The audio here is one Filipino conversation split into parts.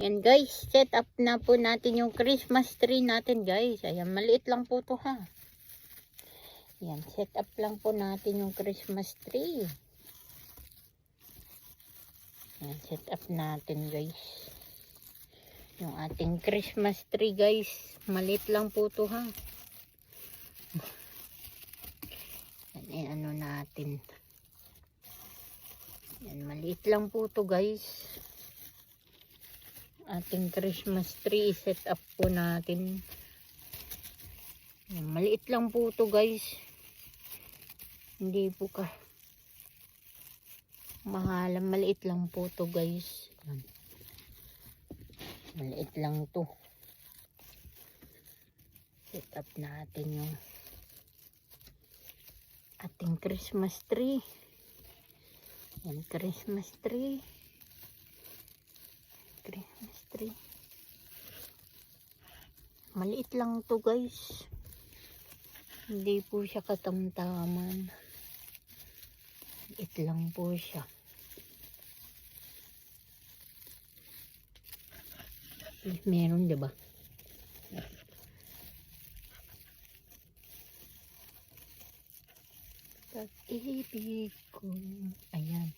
Yan guys, set up na po natin yung Christmas tree natin guys. Ayan, maliit lang po to ha. Yan, set up lang po natin yung Christmas tree. Yan, set up natin guys. Yung ating Christmas tree guys. Maliit lang po to ha. Yan, ano natin. Yan, maliit lang po to guys. Ating Christmas tree set up po natin. Yan, maliit lang po to guys. Hindi po ka mahalan, maliit lang po to guys. Yan. Maliit lang to. Set up natin yung ating Christmas tree. Yan, Christmas tree. Christmas tree. Maliit lang to guys. Hindi po siya katamtaman. Maliit lang po siya. Meron, diba? Pag-ibig ko. Ayan.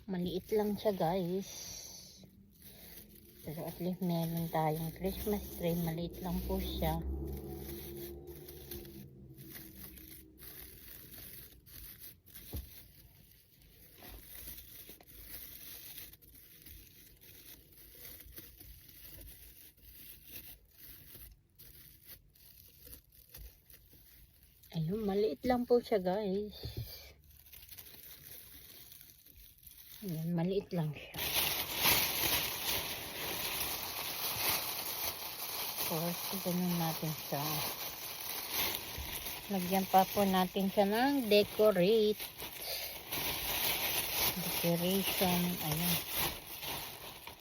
Maliit lang siya guys. Pero at least meron tayong Christmas tree. Maliit lang po siya. Ayun, maliit lang po siya guys. Ayan, maliit lang siya. Tapos, ganun natin siya. Lagyan pa po natin siya ng decorate. Decoration. Ayan.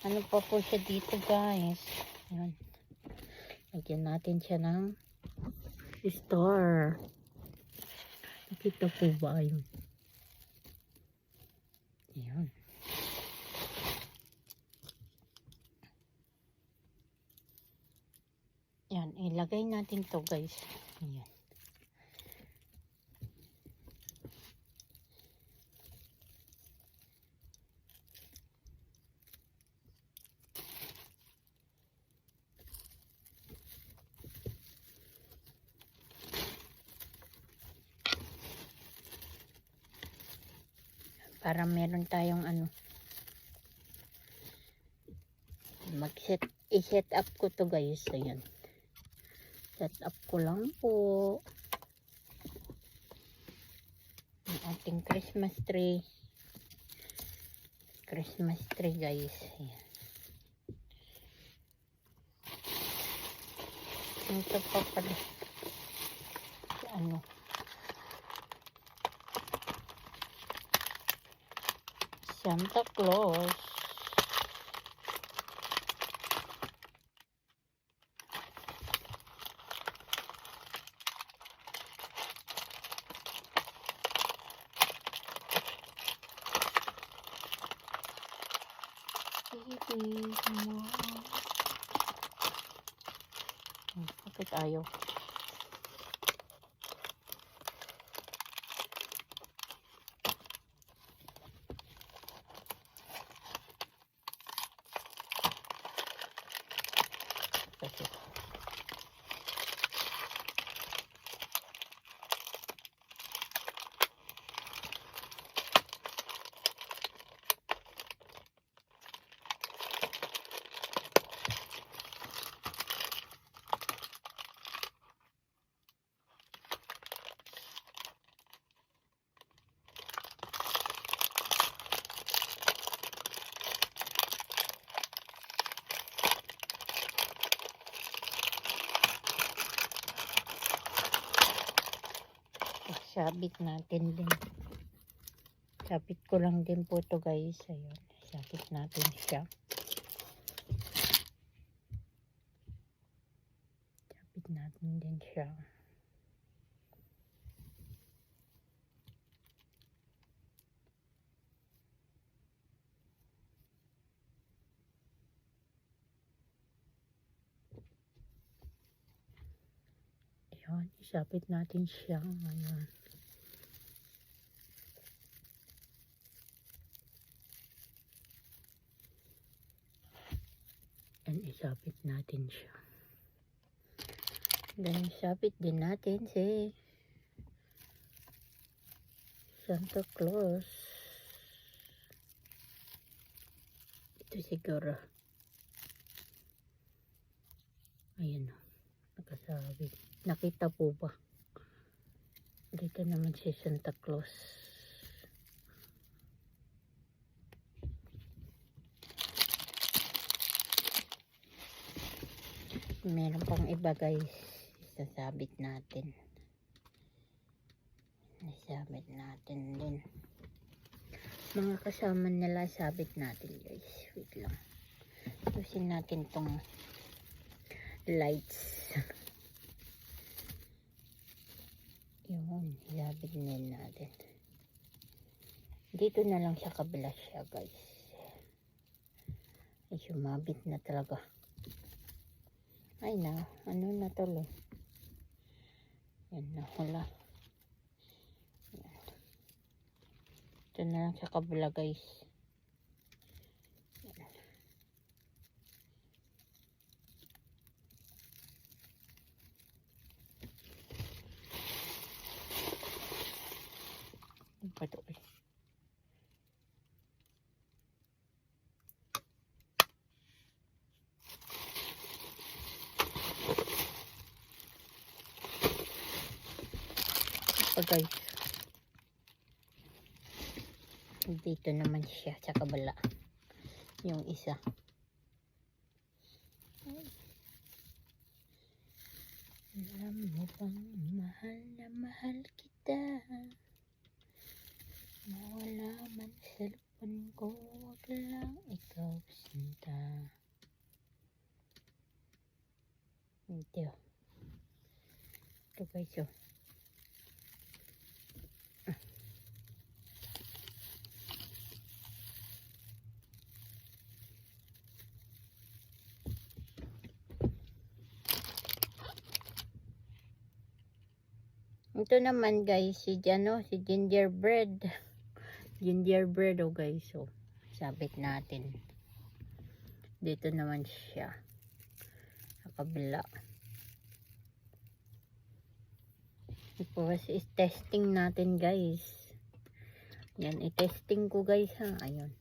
Ano pa po siya dito guys. Ayan. Lagyan natin siya ng star. Nakita po ba yun? Ayan. Yan, ilagay natin to guys. Ayan. Para meron tayong ano. I-set up ko to guys. Ayan. Set up ko lang po. Ang ating Christmas tree. Christmas tree guys. Ayan. Ito pa pala. Ano. Santa Claus. Bakit ayaw? Kasi sabit natin din. Sabit ko lang din po to guys. Ayun. Sabit natin siya. Sabit natin din siya. Ayan, isabit natin siya. Ayan. And isabit natin siya. Then isabit din natin si Santa Claus. Ito siguro. Ayan o. Nakasabit. Nakita po ba? Dito naman si Santa Claus. Meron pang iba guys. Isasabit natin. Isabit natin din. Mga kasama nila sabit natin guys. Wait lang. Tusin natin tong lights. Yun. Isabit din natin. Dito na lang sa kabila siya guys. Ay sumabit na talaga. Ay na. Ano na tuloy. Yan na. Wala. Ito na lang sa kabila guys. Yan pa to. Ito guys. Dito naman siya sa kabila. Yung isa. Alam mo bang mahal na mahal kita. Mawala man sa lupan ko, wag lang ikaw sinta. Ito. Ito guys oh. Ito naman guys, si gingerbread. Gingerbread oh guys, oh. Sabit natin. Dito naman siya. Sa kabila. Tapos is-testing natin guys. Yan, i-testing ko guys ha. Ayun.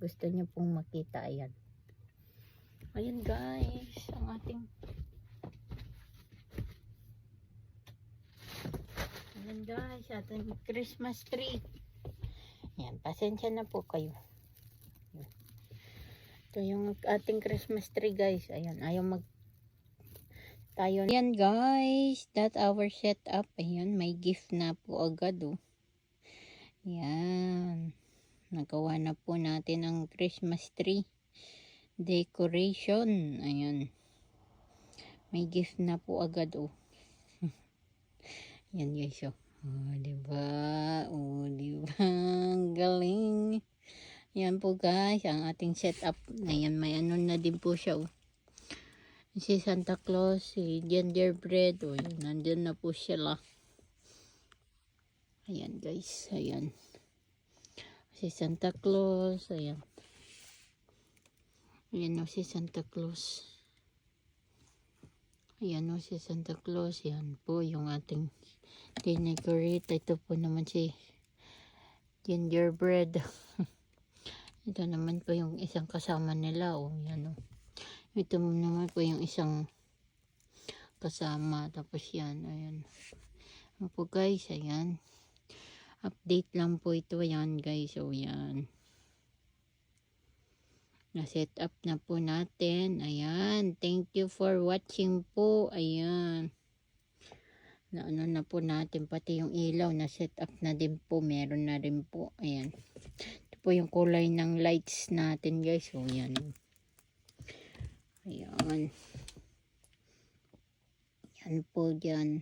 Gusto niyo pong makita, ayan. Ayan guys, ang ating ayan guys, ating Christmas tree. Yan, pasensya na po kayo. Ito yung ating Christmas tree guys. Ayan, ayaw tayo. Ayan guys, that our setup. Ayan, may gift na po agad oh. Ayan. Nagawa na po natin ang Christmas tree decoration. Ayan. May gift na po agad oh. Yan guys oh. Oh, diba? Oh, diba? Galing. Yan po guys, ang ating setup. Ayan, may ano na din po siya oh. Si Santa Claus, si gingerbread. Oh, yun, nandun na po sila. Ayan guys, ayan. Si Santa Claus, ayan. Ayan o si Santa Claus. Ayan o si Santa Claus. Yan po yung ating dinecorate. Ito po naman si gingerbread. Ito naman po yung isang kasama nila. O yan o. Ito naman po yung isang kasama. Tapos yan. Ayan. Ayan po guys. Ayan. Update lang po ito. Ayan guys. O yan. Na-set up na po natin. Ayan. Thank you for watching po. Ayan. Na-ano na po natin. Pati yung ilaw na-set up na din po. Meron na rin po. Ayan. Ito po yung kulay ng lights natin guys. O yan. Ayan. Yan po dyan.